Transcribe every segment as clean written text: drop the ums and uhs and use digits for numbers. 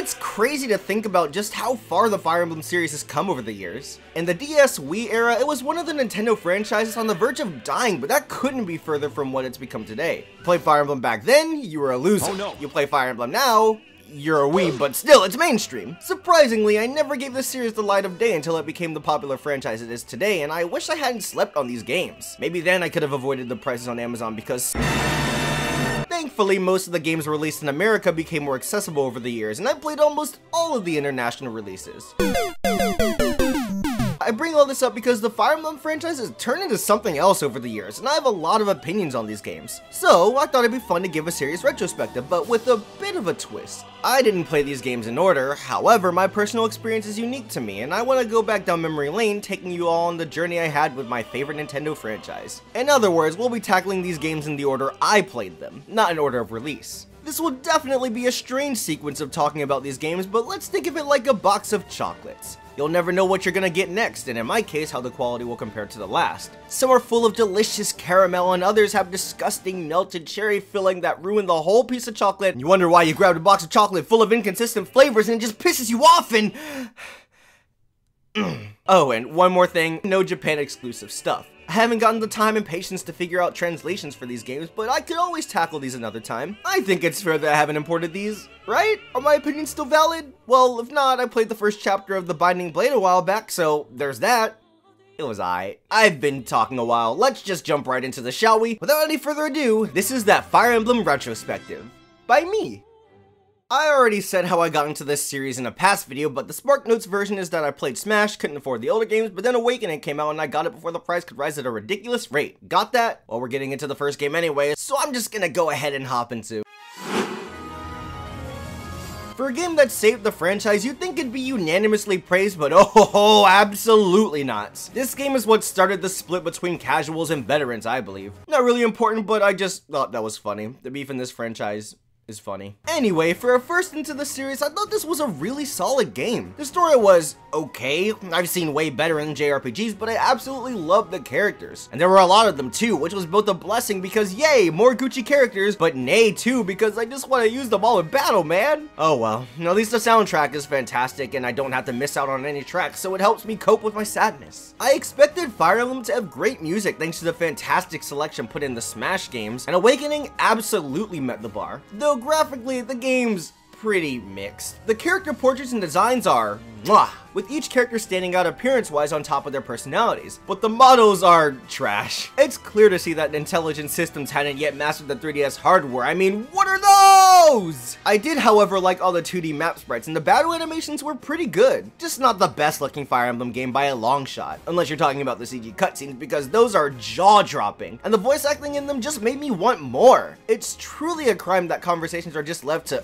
It's crazy to think about just how far the Fire Emblem series has come over the years. In the DS Wii era, it was one of the Nintendo franchises on the verge of dying, but that couldn't be further from what it's become today. Play Fire Emblem back then, you were a loser. Oh no. You play Fire Emblem now, you're a weeb, but still, it's mainstream. Surprisingly, I never gave this series the light of day until it became the popular franchise it is today, and I wish I hadn't slept on these games. Maybe then I could have avoided the prices on Amazon because thankfully, most of the games released in America became more accessible over the years, and I played almost all of the international releases. I bring all this up because the Fire Emblem franchise has turned into something else over the years, and I have a lot of opinions on these games. So, I thought it'd be fun to give a serious retrospective, but with a bit of a twist. I didn't play these games in order, however, my personal experience is unique to me, and I want to go back down memory lane, taking you all on the journey I had with my favorite Nintendo franchise. In other words, we'll be tackling these games in the order I played them, not in order of release. This will definitely be a strange sequence of talking about these games, but let's think of it like a box of chocolates. You'll never know what you're gonna get next, and in my case, how the quality will compare to the last. Some are full of delicious caramel, and others have disgusting melted cherry filling that ruin the whole piece of chocolate. You wonder why you grabbed a box of chocolate full of inconsistent flavors and it just pisses you off and Oh, and one more thing, no Japan exclusive stuff. I haven't gotten the time and patience to figure out translations for these games, but I could always tackle these another time. I think it's fair that I haven't imported these, right? Are my opinions still valid? Well, if not, I played the first chapter of The Binding Blade a while back, so there's that. It was aight. I've been talking a while, let's just jump right into this, shall we? Without any further ado, this is that Fire Emblem Retrospective. By me. I already said how I got into this series in a past video, but the SparkNotes version is that I played Smash, couldn't afford the older games, but then Awakening came out and I got it before the price could rise at a ridiculous rate. Got that? Well, we're getting into the first game anyway, so I'm just gonna go ahead and hop into. For a game that saved the franchise, you'd think it'd be unanimously praised, but oh, absolutely not. This game is what started the split between casuals and veterans, I believe. Not really important, but I just thought that was funny. The beef in this franchise is funny. Anyway, for a first into the series, I thought this was a really solid game. The story was okay. I've seen way better in JRPGs, but I absolutely loved the characters. And there were a lot of them too, which was both a blessing because yay, more Gucci characters, but nay too, because I just want to use them all in battle, man. Oh well, at least the soundtrack is fantastic and I don't have to miss out on any tracks, so it helps me cope with my sadness. I expected Fire Emblem to have great music thanks to the fantastic selection put in the Smash games, and Awakening absolutely met the bar. Though graphically, the game's pretty mixed. The character portraits and designs are mwah, with each character standing out appearance-wise on top of their personalities, but the models are trash. It's clear to see that intelligent systems hadn't yet mastered the 3DS hardware. I mean, what are those? I did, however, like all the 2D map sprites, and the battle animations were pretty good. Just not the best looking Fire Emblem game by a long shot, unless you're talking about the CG cutscenes, because those are jaw-dropping, and the voice acting in them just made me want more. It's truly a crime that conversations are just left to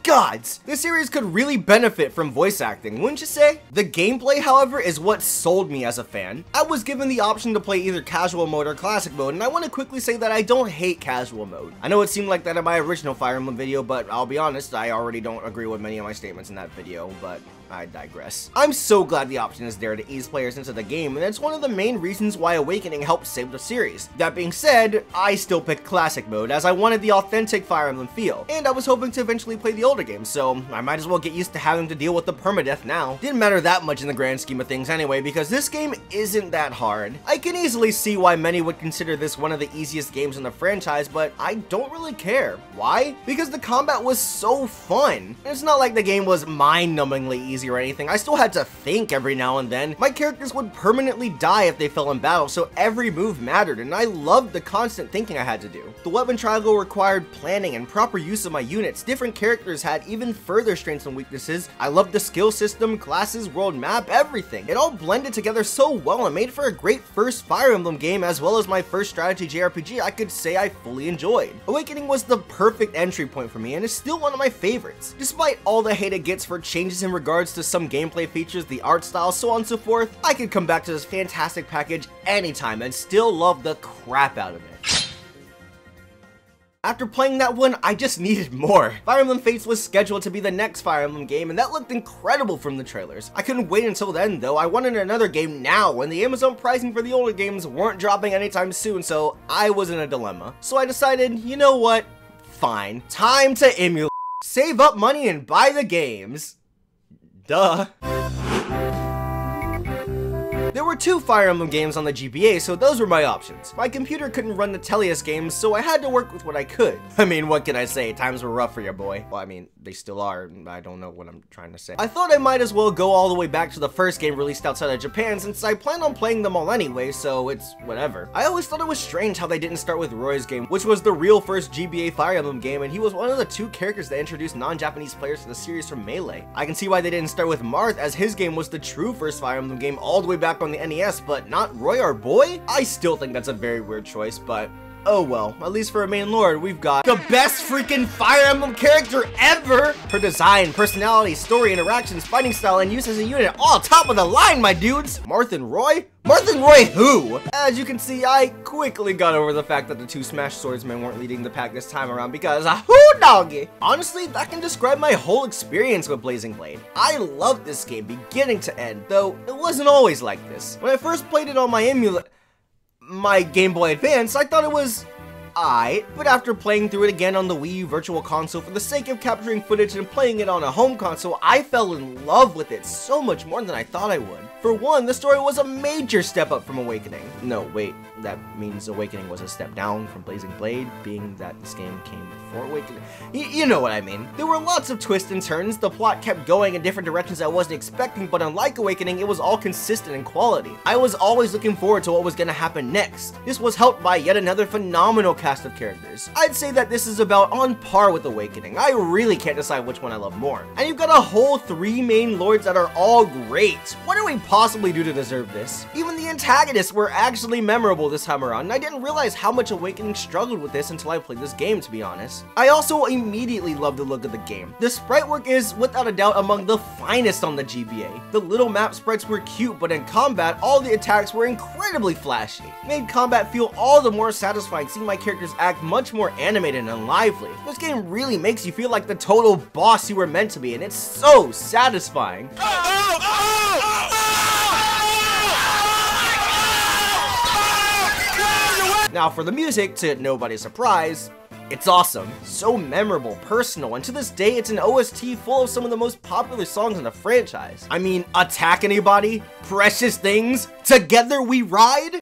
gods! This series could really benefit from voice acting, wouldn't you say? The gameplay, however, is what sold me as a fan. I was given the option to play either casual mode or classic mode, and I want to quickly say that I don't hate casual mode. I know it seemed like that in my original Fire Emblem video, but I'll be honest, I already don't agree with many of my statements in that video, but I digress. I'm so glad the option is there to ease players into the game, and it's one of the main reasons why Awakening helped save the series. That being said, I still picked classic mode as I wanted the authentic Fire Emblem feel, and I was hoping to eventually play the older games, so I might as well get used to having to deal with the permadeath now. Didn't matter that much in the grand scheme of things anyway, because this game isn't that hard. I can easily see why many would consider this one of the easiest games in the franchise, but I don't really care. Why? Because the combat was so fun. It's not like the game was mind-numbingly easy or anything. I still had to think every now and then. My characters would permanently die if they fell in battle, so every move mattered, and I loved the constant thinking I had to do. The weapon triangle required planning and proper use of my units. Different characters had even further strengths and weaknesses. I loved the skill system, classes, world map, everything. It all blended together so well and made for a great first Fire Emblem game, as well as my first strategy JRPG I could say I fully enjoyed. Awakening was the perfect entry point for me and is still one of my favorites. Despite all the hate it gets for changes in regards to some gameplay features, the art style, so on and so forth, I could come back to this fantastic package anytime and still love the crap out of it. After playing that one, I just needed more. Fire Emblem Fates was scheduled to be the next Fire Emblem game, and that looked incredible from the trailers. I couldn't wait until then though. I wanted another game now, and the Amazon pricing for the older games weren't dropping anytime soon, so I was in a dilemma. So I decided, you know what? Fine. Time to emulate. save up money and buy the games. Duh. There were 2 Fire Emblem games on the GBA, so those were my options. My computer couldn't run the Teleus games, so I had to work with what I could. I mean, what can I say? Times were rough for your boy. Well, I mean, they still are. I don't know what I'm trying to say. I thought I might as well go all the way back to the first game released outside of Japan, since I planned on playing them all anyway, so it's whatever. I always thought it was strange how they didn't start with Roy's game, which was the real first GBA Fire Emblem game, and he was one of the 2 characters that introduced non-Japanese players to the series from Melee. I can see why they didn't start with Marth, as his game was the true first Fire Emblem game all the way back on the NES, but not Roy, our boy? I still think that's a very weird choice, but oh well. At least for a main lord, we've got the best freaking Fire Emblem character ever! Her design, personality, story, interactions, fighting style, and use as a unit, all top of the line, my dudes! Marth and Roy? Marth and Roy who? As you can see, I quickly got over the fact that the 2 Smash Swordsmen weren't leading the pack this time around because, whoo doggy! Honestly, that can describe my whole experience with Blazing Blade. I loved this game beginning to end, though it wasn't always like this. When I first played it on my Game Boy Advance, I thought it was aight, but after playing through it again on the Wii U Virtual Console for the sake of capturing footage and playing it on a home console, I fell in love with it so much more than I thought I would. For one, the story was a major step up from Awakening. No, wait, that means Awakening was a step down from Blazing Blade, being that this game came before Awakening. You know what I mean. There were lots of twists and turns, the plot kept going in different directions I wasn't expecting, but unlike Awakening, it was all consistent in quality. I was always looking forward to what was gonna happen next. This was helped by yet another phenomenal cast of characters. I'd say that this is about on par with Awakening. I really can't decide which one I love more. And you've got a whole 3 main lords that are all great. What do we possibly do to deserve this? Even the antagonists were actually memorable this time around, and I didn't realize how much Awakening struggled with this until I played this game, to be honest. I also immediately loved the look of the game. The sprite work is, without a doubt, among the finest on the GBA. The little map sprites were cute, but in combat, all the attacks were incredibly flashy. It made combat feel all the more satisfying seeing my characters act much more animated and lively. This game really makes you feel like the total boss you were meant to be, and it's so satisfying. Now for the music, to nobody's surprise, it's awesome, so memorable, personal, and to this day it's an OST full of some of the most popular songs in the franchise. I mean, Attack Anybody, Precious Things, Together We Ride.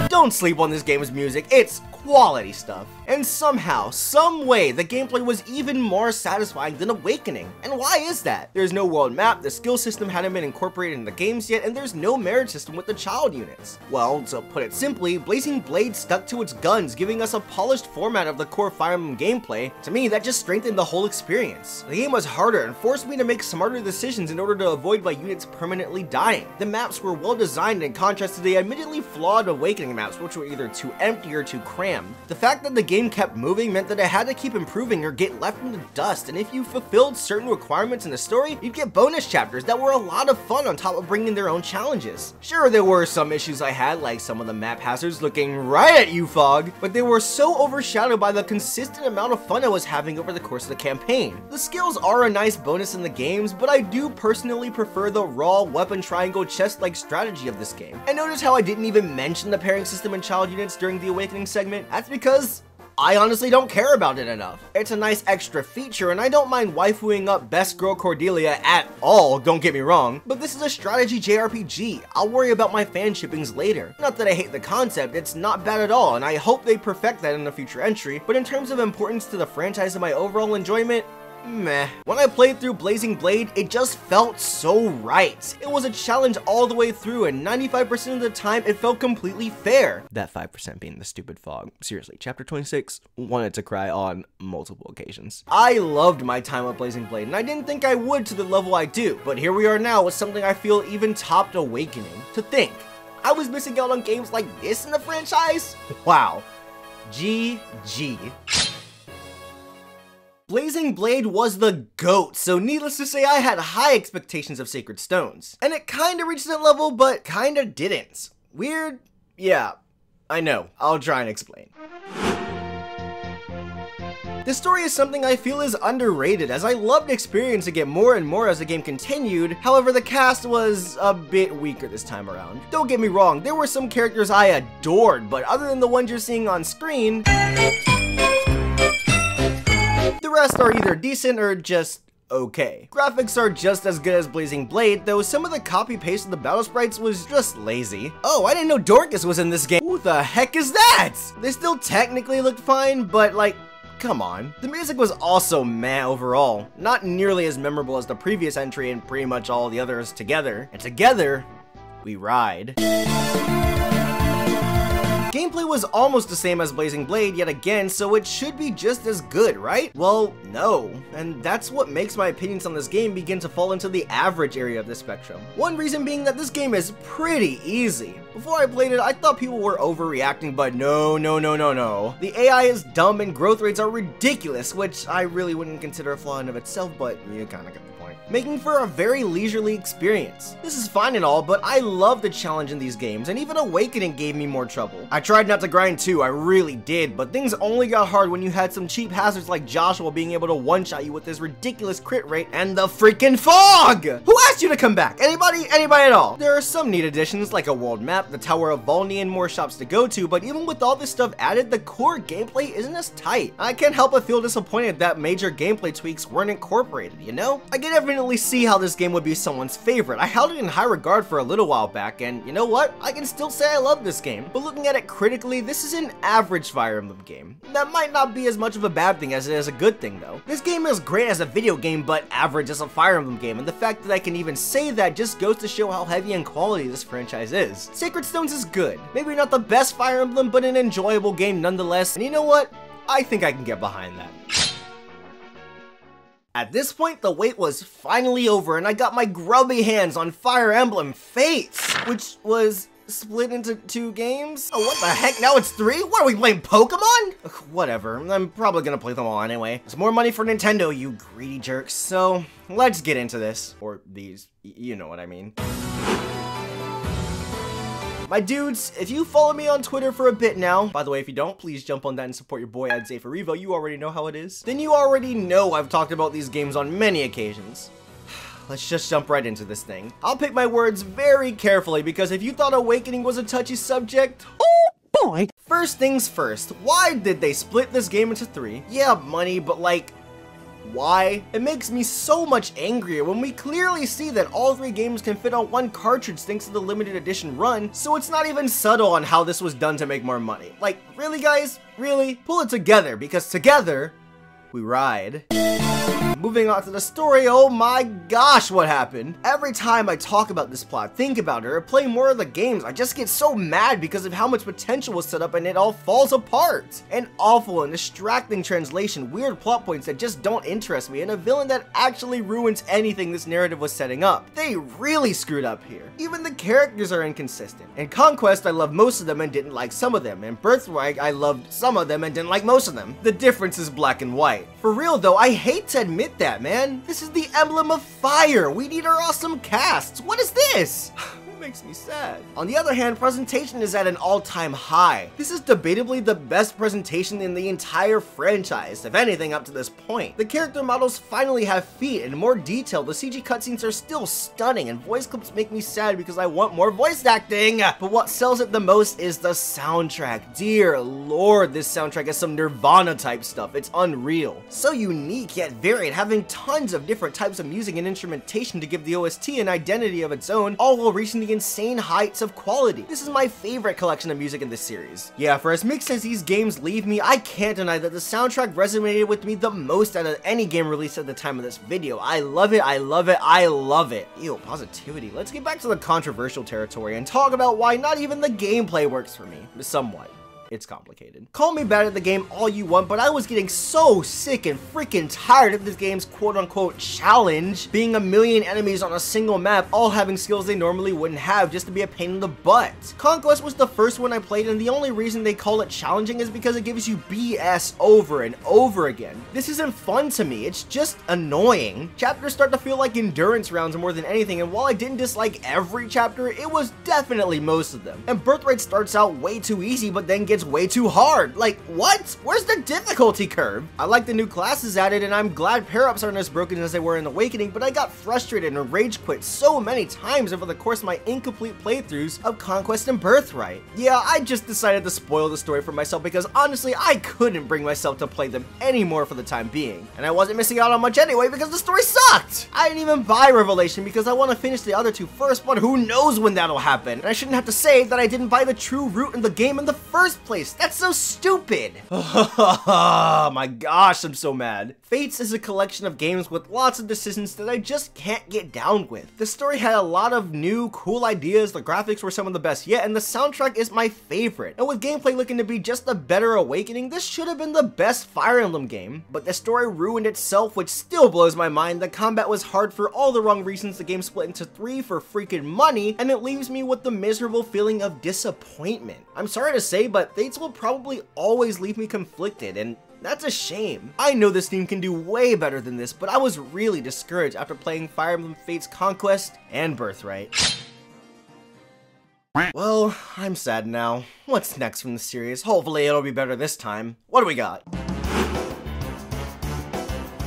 Don't sleep on this game's music, it's quality stuff. And somehow, some way, the gameplay was even more satisfying than Awakening. And why is that? There's no world map, the skill system hadn't been incorporated in the games yet, and there's no marriage system with the child units. Well, to put it simply, Blazing Blade stuck to its guns, giving us a polished format of the core Fire Emblem gameplay. To me, that just strengthened the whole experience. The game was harder and forced me to make smarter decisions in order to avoid my units permanently dying. The maps were well designed in contrast to the admittedly flawed Awakening maps, which were either too empty or too crammed. The fact that the game kept moving meant that I had to keep improving or get left in the dust, and if you fulfilled certain requirements in the story, you'd get bonus chapters that were a lot of fun on top of bringing their own challenges. Sure, there were some issues I had, like some of the map hazards looking right at you, Fog, but they were so overshadowed by the consistent amount of fun I was having over the course of the campaign. The skills are a nice bonus in the games, but I do personally prefer the raw weapon triangle chest-like strategy of this game. And notice how I didn't even mention the pairing system in child units during the Awakening segment? That's because I honestly don't care about it enough. It's a nice extra feature, and I don't mind waifuing up Best Girl Cordelia at all, don't get me wrong, but this is a strategy JRPG. I'll worry about my fan shippings later. Not that I hate the concept, it's not bad at all, and I hope they perfect that in a future entry, but in terms of importance to the franchise and my overall enjoyment, meh. When I played through Blazing Blade, it just felt so right. It was a challenge all the way through, and 95% of the time, it felt completely fair. That 5% being the stupid Fog. Seriously, chapter 26, wanted to cry on multiple occasions. I loved my time with Blazing Blade, and I didn't think I would to the level I do, but here we are now with something I feel even topped Awakening. To think, I was missing out on games like this in the franchise? Wow. GG. Blazing Blade was the GOAT, so needless to say I had high expectations of Sacred Stones. And it kinda reached that level, but kinda didn't. Weird? Yeah, I know. I'll try and explain. The story is something I feel is underrated, as I loved experiencing it more and more as the game continued. However, the cast was a bit weaker this time around. Don't get me wrong, there were some characters I adored, but other than the ones you're seeing on screen, the rest are either decent or just okay. Graphics are just as good as Blazing Blade, though some of the copy-paste of the battle sprites was just lazy. Oh, I didn't know Dorcas was in this game. Who the heck is that? They still technically looked fine, but like, come on. The music was also meh overall. Not nearly as memorable as the previous entry and pretty much all the others together. And together, we ride. Gameplay was almost the same as Blazing Blade yet again, so it should be just as good, right? Well, no. And that's what makes my opinions on this game begin to fall into the average area of the spectrum. One reason being that this game is pretty easy. Before I played it, I thought people were overreacting, but no. The AI is dumb and growth rates are ridiculous, which I really wouldn't consider a flaw in of itself, but you kinda get the point. Making for a very leisurely experience. This is fine and all, but I love the challenge in these games, and even Awakening gave me more trouble. I tried not to grind too, I really did, but things only got hard when you had some cheap hazards like Joshua being able to one-shot you with this ridiculous crit rate and the freaking fog! Who asked you to come back? Anybody at all? There are some neat additions like a world map, the Tower of Volney, and more shops to go to, but even with all this stuff added, the core gameplay isn't as tight. I can't help but feel disappointed that major gameplay tweaks weren't incorporated, you know? I can definitely see how this game would be someone's favorite. I held it in high regard for a little while back, and you know what? I can still say I love this game, but looking at it critically, this is an average Fire Emblem game. That might not be as much of a bad thing as it is a good thing though. This game is great as a video game, but average as a Fire Emblem game, and the fact that I can even say that just goes to show how heavy in quality this franchise is. Sacred Stones is good. Maybe not the best Fire Emblem, but an enjoyable game nonetheless, and you know what? I think I can get behind that. At this point, the wait was finally over, and I got my grubby hands on Fire Emblem Fates, which was split into 2 games? Oh, what the heck? Now it's 3? What, are we playing Pokemon? Ugh, whatever, I'm probably gonna play them all anyway. It's more money for Nintendo, you greedy jerks. So, let's get into this. Or these, you know what I mean. My dudes, if you follow me on Twitter for a bit now, by the way, if you don't, please jump on that and support your boy at ZaffreRevo, you already know how it is. Then you already know I've talked about these games on many occasions. Let's just jump right into this thing. I'll pick my words very carefully because if you thought Awakening was a touchy subject, oh boy! First things first, why did they split this game into 3? Yeah, money, but like, why? It makes me so much angrier when we clearly see that all 3 games can fit on 1 cartridge thanks to the limited edition run, so it's not even subtle on how this was done to make more money. Like, really guys? Really? Pull it together, because together, we ride. Moving on to the story, oh my gosh, what happened? Every time I talk about this plot, think about it, or play more of the games, I just get so mad because of how much potential was set up and it all falls apart. An awful and distracting translation, weird plot points that just don't interest me, and a villain that actually ruins anything this narrative was setting up. They really screwed up here. Even the characters are inconsistent. In Conquest, I loved most of them and didn't like some of them. In Birthright, I loved some of them and didn't like most of them. The difference is black and white. For real though, I hate to admit that, man. This is the Emblem of Fire. We need our awesome casts. What is this? It makes me sad. On the other hand, presentation is at an all-time high. This is debatably the best presentation in the entire franchise, if anything up to this point. The character models finally have feet and more detail. The CG cutscenes are still stunning, and voice clips make me sad because I want more voice acting. But what sells it the most is the soundtrack. Dear Lord, this soundtrack is some Nirvana type stuff. It's unreal. So unique yet varied, having tons of different types of music and instrumentation to give the OST an identity of its own, all while reaching the insane heights of quality. This is my favorite collection of music in this series. Yeah, for as mixed as these games leave me, I can't deny that the soundtrack resonated with me the most out of any game released at the time of this video. I love it, I love it, I love it. Ew, positivity. Let's get back to the controversial territory and talk about why not even the gameplay works for me. Somewhat. It's complicated. Call me bad at the game all you want, but I was getting so sick and freaking tired of this game's quote-unquote challenge, being a million enemies on a single map, all having skills they normally wouldn't have just to be a pain in the butt. Conquest was the first one I played, and the only reason they call it challenging is because it gives you BS over and over again. This isn't fun to me, it's just annoying. Chapters start to feel like endurance rounds more than anything, and while I didn't dislike every chapter, it was definitely most of them. And Birthright starts out way too easy, but then gets it's way too hard. Like, what? Where's the difficulty curve? I like the new classes added, and I'm glad pair-ups aren't as broken as they were in Awakening, but I got frustrated and rage quit so many times over the course of my incomplete playthroughs of Conquest and Birthright. Yeah, I just decided to spoil the story for myself because honestly, I couldn't bring myself to play them anymore for the time being. And I wasn't missing out on much anyway because the story sucked! I didn't even buy Revelation because I want to finish the other two first, but who knows when that'll happen. And I shouldn't have to say that I didn't buy the true route in the game in the first place. That's so stupid! Oh my gosh, I'm so mad. Fates is a collection of games with lots of decisions that I just can't get down with. The story had a lot of new, cool ideas, the graphics were some of the best yet, and the soundtrack is my favorite. And with gameplay looking to be just a better Awakening, this should have been the best Fire Emblem game. But the story ruined itself, which still blows my mind. The combat was hard for all the wrong reasons, the game split into 3 for freaking money, and it leaves me with the miserable feeling of disappointment. I'm sorry to say, but Fates will probably always leave me conflicted, and that's a shame. I know this team can do way better than this, but I was really discouraged after playing Fire Emblem Fates Conquest and Birthright. Well, I'm sad now. What's next from the series? Hopefully it'll be better this time. What do we got?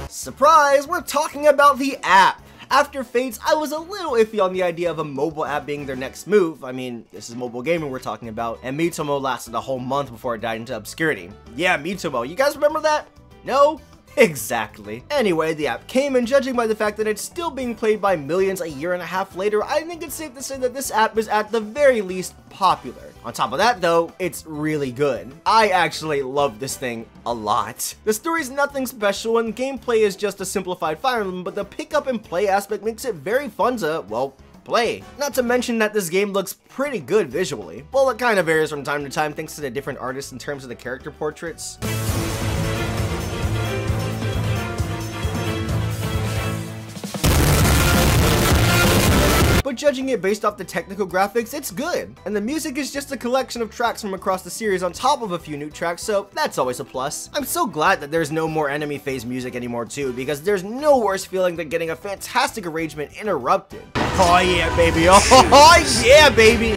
Surprise! We're talking about the app! After Fates, I was a little iffy on the idea of a mobile app being their next move. I mean, this is mobile gaming we're talking about, and Miitomo lasted a whole month before it died into obscurity. Yeah, Miitomo, you guys remember that? No? Exactly. Anyway, the app came, and judging by the fact that it's still being played by millions a year and a half later, I think it's safe to say that this app is at the very least popular. On top of that though, it's really good. I actually love this thing a lot. The story's nothing special and gameplay is just a simplified Fire Emblem, but the pick up and play aspect makes it very fun to, well, play. Not to mention that this game looks pretty good visually. Well, it kind of varies from time to time thanks to the different artists in terms of the character portraits. But judging it based off the technical graphics, it's good. And the music is just a collection of tracks from across the series on top of a few new tracks, so that's always a plus. I'm so glad that there's no more enemy phase music anymore too, because there's no worse feeling than getting a fantastic arrangement interrupted. Oh yeah, baby. Oh yeah, baby.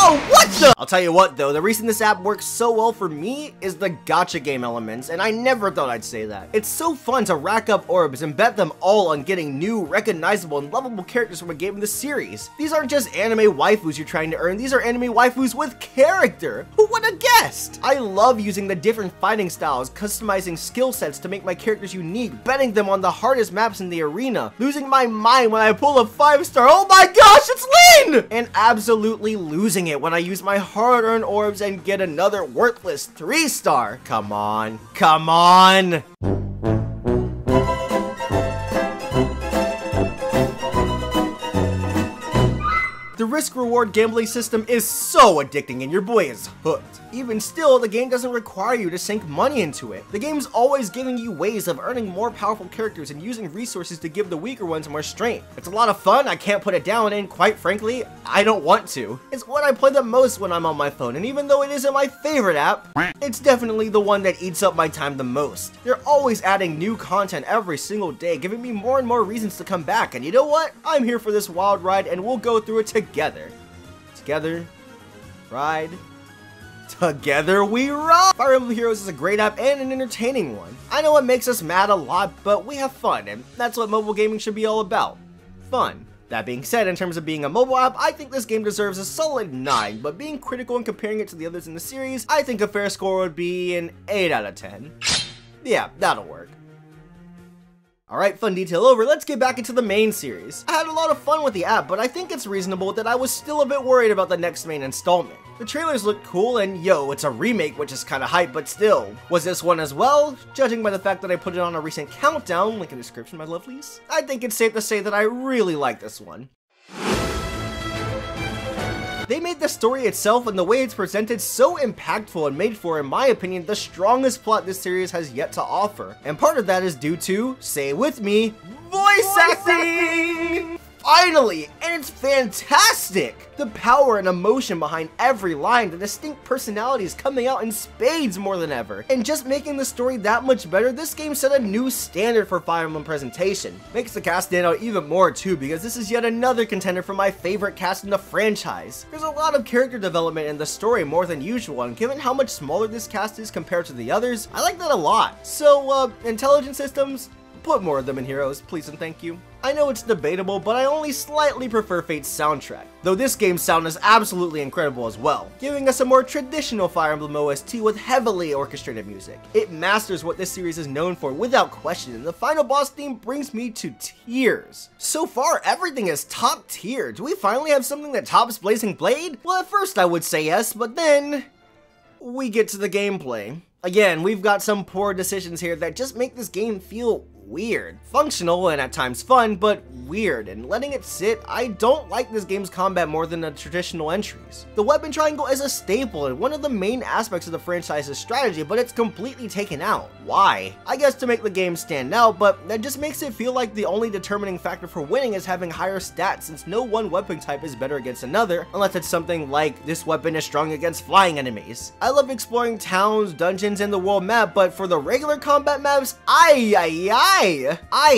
Oh, what the? I'll tell you what though, the reason this app works so well for me is the gacha game elements, and I never thought I'd say that. It's so fun to rack up orbs and bet them all on getting new, recognizable, and lovable characters from a game in the series. These aren't just anime waifus you're trying to earn, these are anime waifus with character. Who would have guessed? I love using the different fighting styles, customizing skill sets to make my characters unique, betting them on the hardest maps in the arena, losing my mind when I pull a 5-star, oh my gosh, it's Lin! And absolutely losing it when I use my hard-earned orbs and get another worthless 3-star. Come on, come on! The risk-reward gambling system is so addicting and your boy is hooked. Even still, the game doesn't require you to sink money into it. The game's always giving you ways of earning more powerful characters and using resources to give the weaker ones more strength. It's a lot of fun, I can't put it down, and quite frankly, I don't want to. It's what I play the most when I'm on my phone, and even though it isn't my favorite app, it's definitely the one that eats up my time the most. They're always adding new content every single day, giving me more and more reasons to come back, and you know what? I'm here for this wild ride, and we'll go through it together. Together, ride, together we rock! Fire Emblem Heroes is a great app and an entertaining one. I know it makes us mad a lot, but we have fun, and that's what mobile gaming should be all about. Fun. That being said, in terms of being a mobile app, I think this game deserves a solid 9, but being critical and comparing it to the others in the series, I think a fair score would be an 8 out of 10. Yeah, that'll work. Alright, fun detail over, let's get back into the main series. I had a lot of fun with the app, but I think it's reasonable that I was still a bit worried about the next main installment. The trailers look cool, and yo, it's a remake, which is kinda hype, but still. Was this one as well? Judging by the fact that I put it on a recent countdown, link in the description, my lovelies, I think it's safe to say that I really like this one. They made the story itself and the way it's presented so impactful and made for, in my opinion, the strongest plot this series has yet to offer. And part of that is due to, say it with me, voice acting! finally! And it's fantastic! The power and emotion behind every line, the distinct personalities coming out in spades more than ever. And just making the story that much better, this game set a new standard for Fire Emblem presentation. Makes the cast stand out even more too, because this is yet another contender for my favorite cast in the franchise. There's a lot of character development in the story more than usual, and given how much smaller this cast is compared to the others, I like that a lot. So, intelligent systems, put more of them in Heroes, please and thank you. I know it's debatable, but I only slightly prefer Fate's soundtrack, though this game's sound is absolutely incredible as well, giving us a more traditional Fire Emblem OST with heavily orchestrated music. It masters what this series is known for without question, and the final boss theme brings me to tears. So far, everything is top tier. Do we finally have something that tops Blazing Blade? Well, at first I would say yes, but then we get to the gameplay. Again, we've got some poor decisions here that just make this game feel weird. Functional and at times fun, but weird, and letting it sit, I don't like this game's combat more than the traditional entries. The weapon triangle is a staple and one of the main aspects of the franchise's strategy, but it's completely taken out. Why? I guess to make the game stand out, but that just makes it feel like the only determining factor for winning is having higher stats, since no one weapon type is better against another, unless it's something like this weapon is strong against flying enemies. I love exploring towns, dungeons, and the world map, but for the regular combat maps, I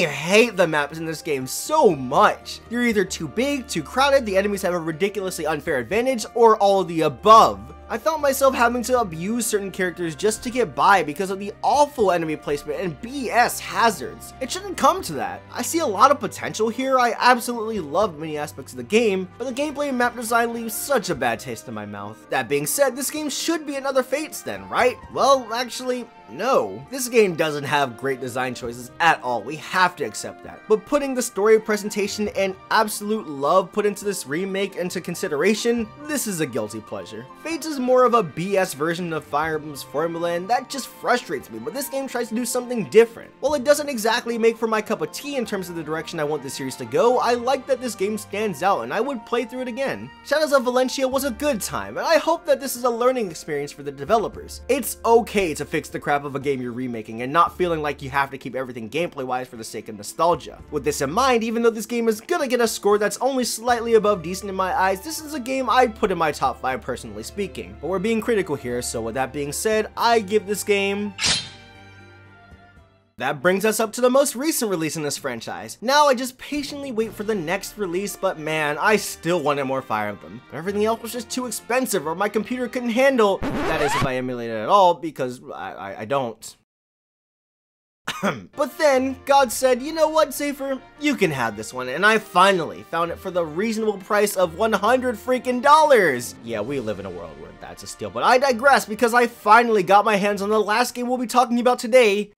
hate the maps in this game so much. They're either too big, too crowded, the enemies have a ridiculously unfair advantage, or all of the above. I found myself having to abuse certain characters just to get by because of the awful enemy placement and BS hazards. It shouldn't come to that. I see a lot of potential here. I absolutely love many aspects of the game, but the gameplay and map design leaves such a bad taste in my mouth. That being said, this game should be another Fates then, right? Well, actually, no. This game doesn't have great design choices at all. We have to accept that. But putting the story, presentation, and absolute love put into this remake into consideration, this is a guilty pleasure. Fates is more of a BS version of Fire Emblem's formula, and that just frustrates me, but this game tries to do something different. While it doesn't exactly make for my cup of tea in terms of the direction I want this series to go, I like that this game stands out, and I would play through it again. Shadows of Valentia was a good time, and I hope that this is a learning experience for the developers. It's okay to fix the crap of a game you're remaking and not feeling like you have to keep everything gameplay-wise for the sake of nostalgia. With this in mind, even though this game is gonna get a score that's only slightly above decent in my eyes, this is a game I'd put in my top 5 personally speaking. But we're being critical here, so with that being said, I give this game... That brings us up to the most recent release in this franchise. Now I just patiently wait for the next release, but man, I still wanted more Fire Emblem. But everything else was just too expensive, or my computer couldn't handle. That is if I emulate it at all, because I don't. But then, God said, you know what, Zafre? You can have this one, and I finally found it for the reasonable price of $100 freaking dollars! Yeah, we live in a world where that's a steal, but I digress because I finally got my hands on the last game we'll be talking about today.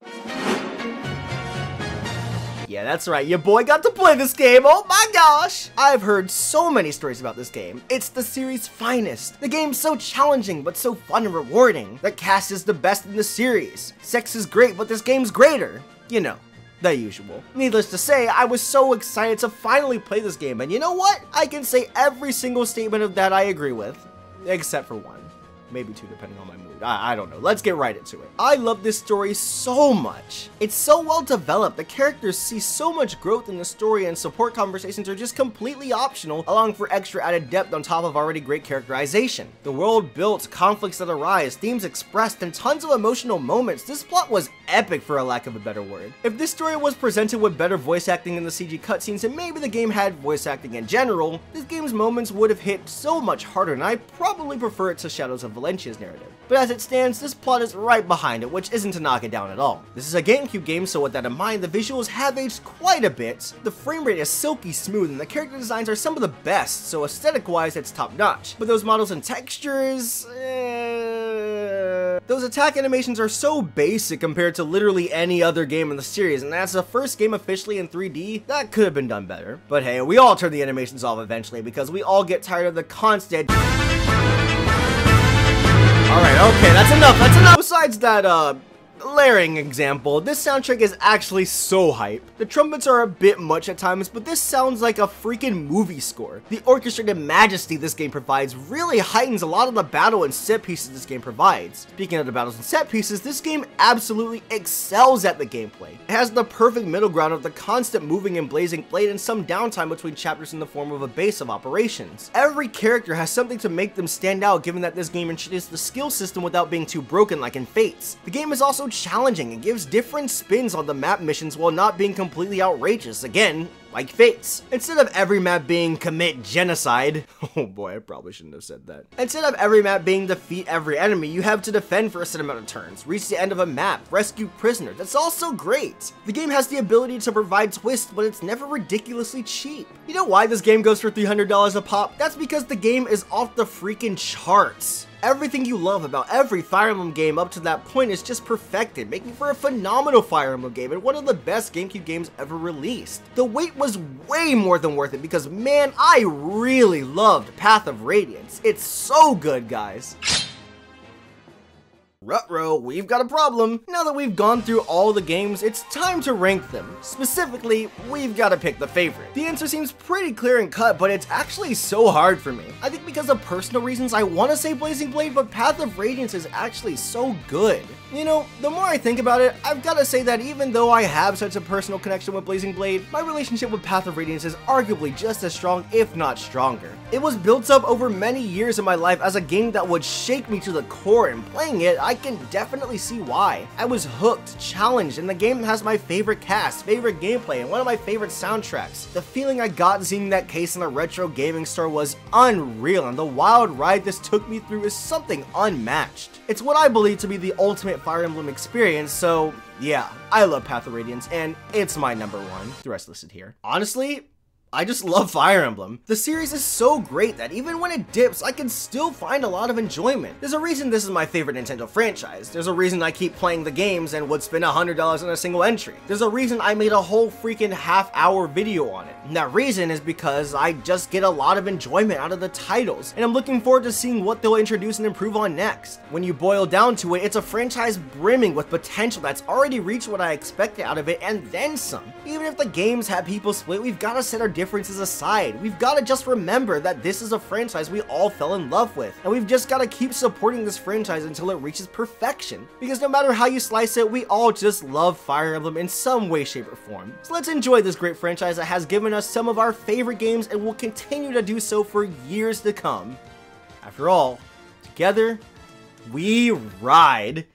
Yeah, that's right, your boy got to play this game, oh my gosh! I've heard so many stories about this game. It's the series' finest. The game's so challenging, but so fun and rewarding. The cast is the best in the series. Sex is great, but this game's greater. You know, the usual. Needless to say, I was so excited to finally play this game, and you know what? I can say every single statement of that I agree with, except for one. Maybe two, depending on my mood. I don't know. Let's get right into it. I love this story so much. It's so well developed. The characters see so much growth in the story, and support conversations are just completely optional, allowing for extra added depth on top of already great characterization. The world built, conflicts that arise, themes expressed, and tons of emotional moments. This plot was epic, for a lack of a better word. If this story was presented with better voice acting in the CG cutscenes, and maybe the game had voice acting in general, this game's moments would have hit so much harder, and I probably prefer it to Shadows of Valencia's narrative. But as it stands, this plot is right behind it, which isn't to knock it down at all. This is a GameCube game, so with that in mind, the visuals have aged quite a bit. The frame rate is silky smooth, and the character designs are some of the best, so aesthetic-wise, it's top-notch. But those models and textures... Those attack animations are so basic compared to literally any other game in the series, and as the first game officially in 3D, that could have been done better. But hey, we all turn the animations off eventually, because we all get tired of the constant... Alright, okay, that's enough. Besides that, glaring example, this soundtrack is actually so hype. The trumpets are a bit much at times, but this sounds like a freaking movie score. The orchestrated majesty this game provides really heightens a lot of the battle and set pieces this game provides. Speaking of the battles and set pieces, this game absolutely excels at the gameplay. It has the perfect middle ground of the constant moving and blazing blade and some downtime between chapters in the form of a base of operations. Every character has something to make them stand out, given that this game introduced the skill system without being too broken like in Fates. The game is also challenging and gives different spins on the map missions while not being completely outrageous, again, like Fates. Instead of every map being commit genocide, oh boy, I probably shouldn't have said that. Instead of every map being defeat every enemy, you have to defend for a set amount of turns, reach the end of a map, rescue prisoners. That's also great. The game has the ability to provide twists, but it's never ridiculously cheap. You know why this game goes for $300 a pop? That's because the game is off the freaking charts. Everything you love about every Fire Emblem game up to that point is just perfected, making for a phenomenal Fire Emblem game and one of the best GameCube games ever released. The wait was way more than worth it because, man, I really loved Path of Radiance. It's so good, guys. Ruh-roh, we've got a problem. Now that we've gone through all the games, it's time to rank them. Specifically, we've got to pick the favorite. The answer seems pretty clear and cut, but it's actually so hard for me. I think because of personal reasons, I want to say Blazing Blade, but Path of Radiance is actually so good. You know, the more I think about it, I've got to say that even though I have such a personal connection with Blazing Blade, my relationship with Path of Radiance is arguably just as strong, if not stronger. It was built up over many years in my life as a game that would shake me to the core, and playing it, I can definitely see why. I was hooked, challenged, and the game has my favorite cast, favorite gameplay, and one of my favorite soundtracks. The feeling I got seeing that case in the retro gaming store was unreal, and the wild ride this took me through is something unmatched. It's what I believe to be the ultimate Fire Emblem experience, so yeah, I love Path of Radiance, and it's my number one. The rest listed here. Honestly, I just love Fire Emblem. The series is so great that even when it dips, I can still find a lot of enjoyment. There's a reason this is my favorite Nintendo franchise. There's a reason I keep playing the games and would spend $100 on a single entry. There's a reason I made a whole freaking half-hour video on it. And that reason is because I just get a lot of enjoyment out of the titles, and I'm looking forward to seeing what they'll introduce and improve on next. When you boil down to it, it's a franchise brimming with potential that's already reached what I expected out of it and then some. Even if the games have people split, we've got to set our differences aside. We've got to just remember that this is a franchise we all fell in love with, and we've just got to keep supporting this franchise until it reaches perfection, because no matter how you slice it, we all just love Fire Emblem in some way, shape, or form. So let's enjoy this great franchise that has given us some of our favorite games and will continue to do so for years to come. After all, together, we ride.